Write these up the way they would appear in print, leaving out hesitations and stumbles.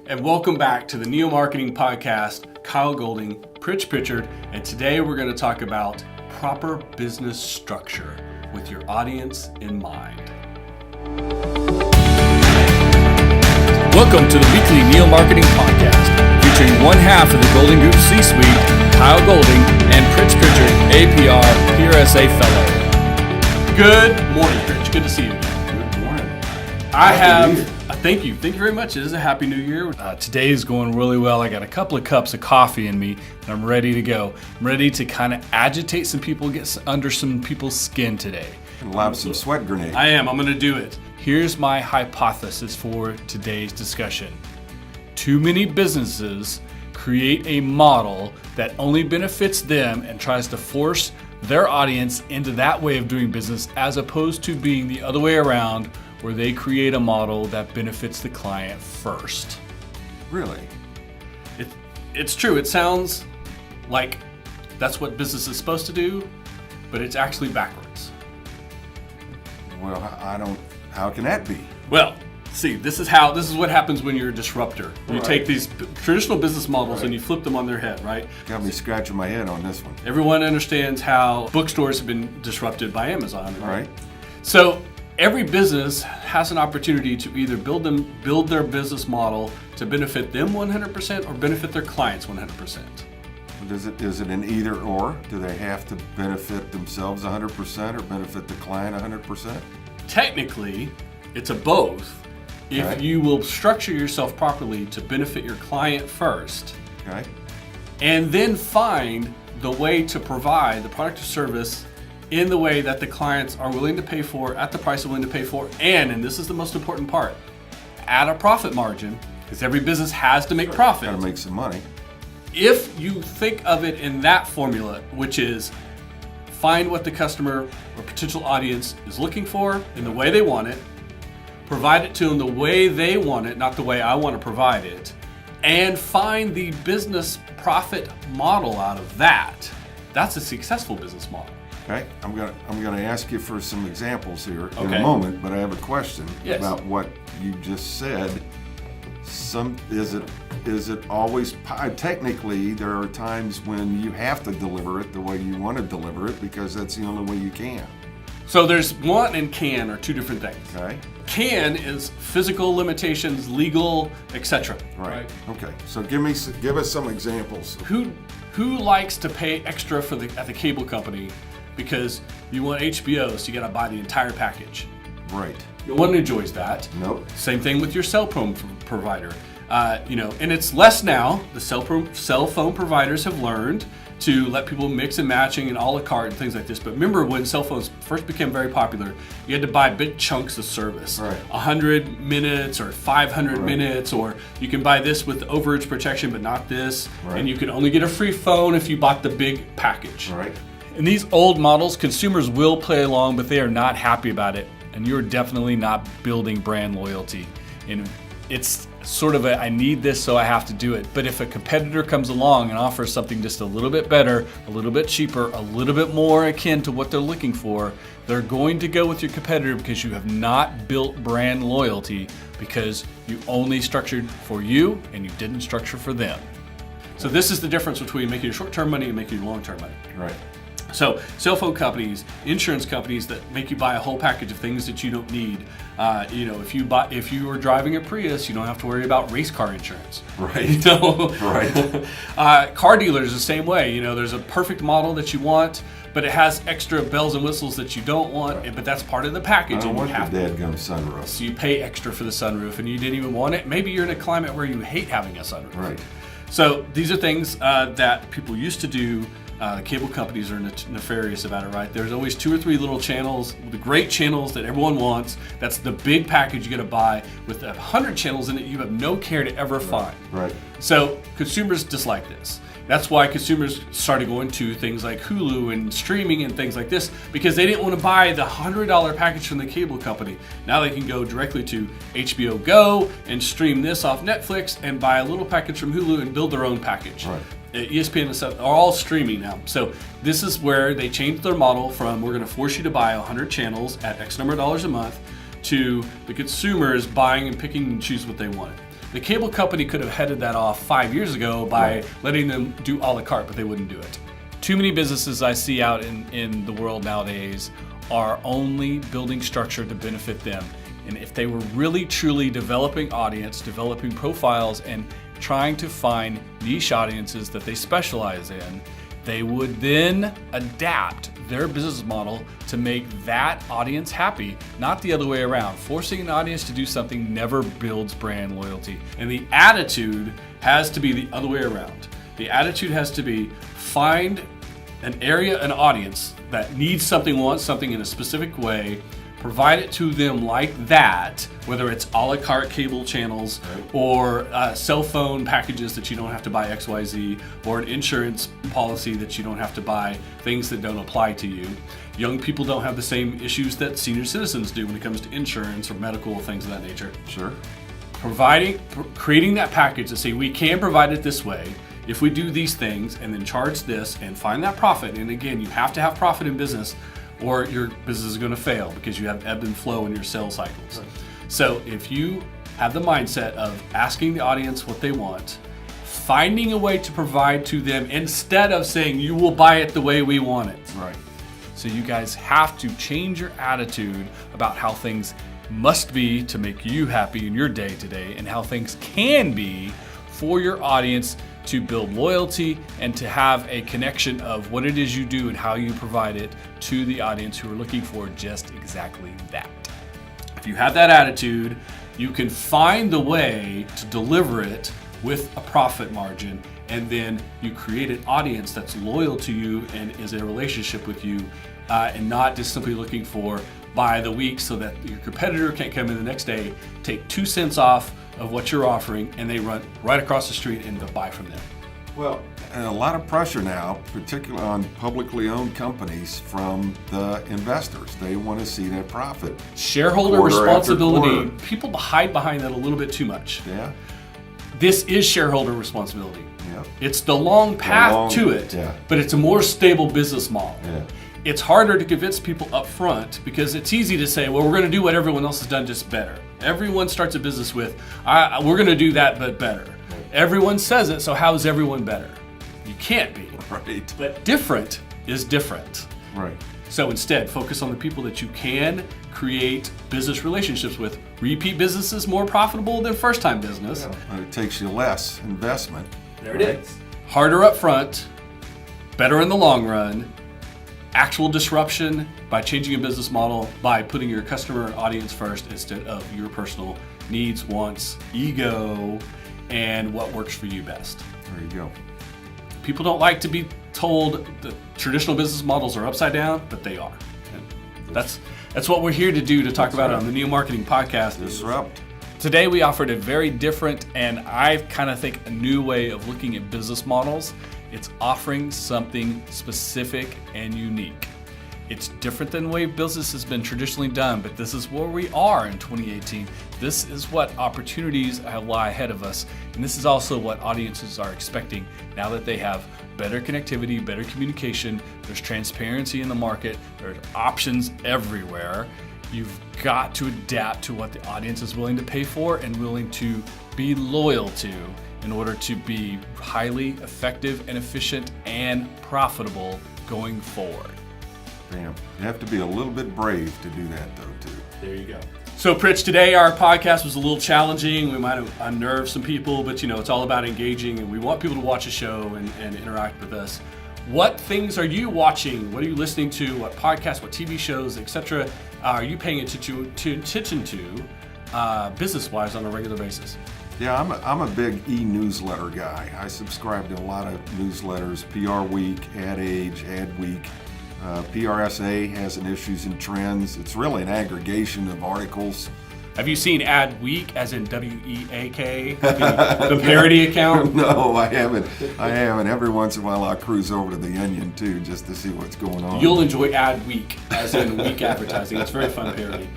and welcome back to the Neo Marketing Podcast. Kyle Golding, Pritch Pritchard, and today we're going to talk about proper business structure with your audience in mind. Welcome to the weekly Neo Marketing Podcast, featuring one half of the Golden Group C-Suite, Kyle Golding, and Pritch Pritchard, APR, PRSA Fellow. Good morning, Pritch. Good to see you. Good morning. Thank you very much. It is a happy new year. Today's going really well. I got a couple of cups of coffee in me, and I'm ready to go. I'm ready to kind of agitate some people, get under some people's skin today. And lob some sweat grenades. I am. I'm going to do it. Here's my hypothesis for today's discussion. Too many businesses create a model that only benefits them and tries to force their audience into that way of doing business, as opposed to being the other way around, where they create a model that benefits the client first. Really? It's true. It sounds like that's what business is supposed to do, but it's actually backwards. Well, how can that be? Well, see, this is what happens when you're a disruptor. You take these traditional business models and you flip them on their head, right? Got me scratching my head on this one. Everyone understands how bookstores have been disrupted by Amazon, right? Right. So every business has an opportunity to either build their business model to benefit them 100% or benefit their clients 100%. Is it an either or? Do they have to benefit themselves 100% or benefit the client 100%? Technically, it's a both. If you will structure yourself properly to benefit your client first, Okay. and then find the way to provide the product or service in the way that the clients are willing to pay for, at the price they're willing to pay for, and this is the most important part, at a profit margin, because every business has to make profit. Got to make some money. If you think of it in that formula, which is find what the customer or potential audience is looking for in the way they want it, provide it to them the way they want it, not the way I want to provide it, and find the business profit model out of that, that's a successful business model. Okay. I'm gonna ask you for some examples here in Okay. a moment, but I have a question Yes. about what you just said. Is it always technically there are times when you have to deliver it the way you want to deliver it because that's the only way you can. So there's want and can are two different things. Okay. Can is physical limitations, legal, etc. Right. Okay. So give us some examples. Who likes to pay extra at the cable company because you want HBO, so you got to buy the entire package? Right. No one enjoys that. Nope. Same thing with your cell phone provider. And it's less now. The cell phone providers have learned to let people mix and matching and a la carte and things like this. But remember when cell phones first became very popular, you had to buy big chunks of service. Right. 100 minutes or 500 minutes, or you can buy this with overage protection but not this. Right. And you could only get a free phone if you bought the big package. Right. In these old models, consumers will play along, but they are not happy about it. And you're definitely not building brand loyalty. And it's sort of I need this, so I have to do it. But if a competitor comes along and offers something just a little bit better, a little bit cheaper, a little bit more akin to what they're looking for, they're going to go with your competitor because you have not built brand loyalty, because you only structured for you and you didn't structure for them. So this is the difference between making short-term money and making long-term money. Right. So cell phone companies, insurance companies that make you buy a whole package of things that you don't need. If you are driving a Prius, you don't have to worry about race car insurance. Right. Right. Car dealers the same way. There's a perfect model that you want, but it has extra bells and whistles that you don't want. But that's part of the package. I don't want and the dadgum sunroof. So you pay extra for the sunroof, and you didn't even want it. Maybe you're in a climate where you hate having a sunroof. Right. So these are things that people used to do. Cable companies are nefarious about it, right? There's always 2 or 3 little channels, the great channels that everyone wants. That's the big package you got to buy with 100 channels in it you have no care to ever find. Right. So consumers dislike this. That's why consumers started going to things like Hulu and streaming and things like this, because they didn't want to buy the $100 package from the cable company. Now they can go directly to HBO Go and stream this off Netflix and buy a little package from Hulu and build their own package. Right. ESPN and stuff are all streaming now. So this is where they changed their model from we're going to force you to buy 100 channels at X number of dollars a month to the consumers buying and picking and choose what they want. The cable company could have headed that off 5 years ago by letting them do a la carte, but they wouldn't do it. Too many businesses I see out in the world nowadays are only building structure to benefit them. And if they were really truly developing audience, developing profiles, and trying to find niche audiences that they specialize in, they would then adapt their business model to make that audience happy, not the other way around. Forcing an audience to do something never builds brand loyalty. And the attitude has to be the other way around. The attitude has to be find an area, an audience that needs something, wants something in a specific way, provide it to them like that, whether it's a la carte cable channels or cell phone packages that you don't have to buy XYZ, or an insurance policy that you don't have to buy things that don't apply to you. Young people don't have the same issues that senior citizens do when it comes to insurance or medical things of that nature. Sure. Creating that package to say we can provide it this way if we do these things, and then charge this and find that profit. And again, you have to have profit in business, or your business is going to fail because you have ebb and flow in your sales cycles. Right. So if you have the mindset of asking the audience what they want, finding a way to provide to them instead of saying you will buy it the way we want it. Right. So you guys have to change your attitude about how things must be to make you happy in your day to day, and how things can be for your audience to build loyalty and to have a connection of what it is you do and how you provide it to the audience who are looking for just exactly that. If you have that attitude, you can find the way to deliver it with a profit margin, and then you create an audience that's loyal to you and is in a relationship with you, and not just simply looking for by the week so that your competitor can't come in the next day, take 2 cents off of what you're offering, and they run right across the street and they'll buy from them. Well, and a lot of pressure now, particularly on publicly owned companies from the investors. They want to see that profit. Shareholder responsibility. People hide behind that a little bit too much. Yeah. This is shareholder responsibility. Yeah. It's the long path to it, but it's a more stable business model. Yeah. It's harder to convince people up front because it's easy to say, well, we're going to do what everyone else has done, just better. Everyone starts a business with, we're going to do that, but better. Right. Everyone says it, so how is everyone better? You can't be. Right. But different is different. Right. So instead, focus on the people that you can create business relationships with. Repeat business is more profitable than first-time business. Yeah. And it takes you less investment. There it is. Harder up front, better in the long run. Actual disruption by changing a business model, by putting your customer audience first instead of your personal needs, wants, ego, and what works for you best. There you go. People don't like to be told that traditional business models are upside down, but they are. And that's what we're here to do, to talk about it on the Neo Marketing Podcast. Disrupt. Today we offered a very different, and I kind of think a new way of looking at business models. It's offering something specific and unique. It's different than the way business has been traditionally done, but this is where we are in 2018. This is what opportunities lie ahead of us, and this is also what audiences are expecting now that they have better connectivity, better communication, there's transparency in the market, there's options everywhere. You've got to adapt to what the audience is willing to pay for and willing to be loyal to in order to be highly effective and efficient and profitable going forward. Bam. You have to be a little bit brave to do that, though, too. There you go. So, Pritch, today our podcast was a little challenging. We might have unnerved some people, but it's all about engaging, and we want people to watch a show and interact with us. What things are you watching? What are you listening to? What podcasts, what TV shows, etc. are you paying attention to business-wise on a regular basis? Yeah, I'm a big e-newsletter guy. I subscribe to a lot of newsletters, PR Week, Ad Age, Ad Week. PRSA has an Issues and Trends. It's really an aggregation of articles. Have you seen Ad Week, as in WEAK, the parody account? No, I haven't. Every once in a while, I'll cruise over to the Onion, too, just to see what's going on. You'll enjoy Ad Week, as in week advertising. It's a very fun parody.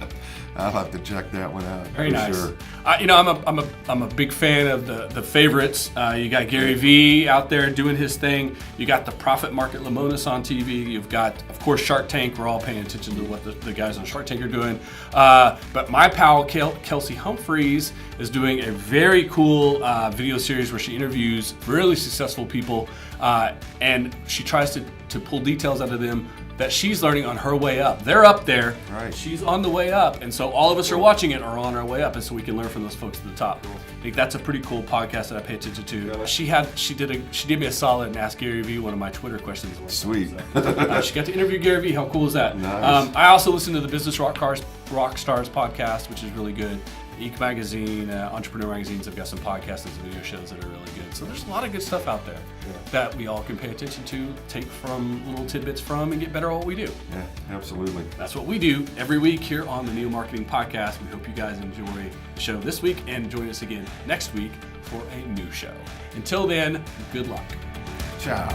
I'll have to check that one out. Very for nice. Sure. I'm a big fan of the favorites. You got Gary Vee out there doing his thing. You got the Profit Market Lamonis on TV. You've got, of course, Shark Tank. We're all paying attention to what the guys on Shark Tank are doing. But my pal Kelsey Humphreys is doing a very cool video series where she interviews really successful people, and she tries to pull details out of them that she's learning on her way up. They're up there. Right. She's on the way up. And so all of us are watching it are on our way up. And so we can learn from those folks at the top. I think that's a pretty cool podcast that I pay attention to. She did me a solid and asked Gary Vee one of my Twitter questions. Sweet. She got to interview Gary Vee. How cool is that? Nice. I also listen to the Business Rock Stars podcast, which is really good. Inc. Magazine, Entrepreneur Magazines have got some podcasts and some video shows that are really good. So there's a lot of good stuff out there that we all can pay attention to, take from little tidbits from, and get better at what we do. Yeah, absolutely. That's what we do every week here on the Neo Marketing Podcast. We hope you guys enjoy the show this week and join us again next week for a new show. Until then, good luck. Ciao.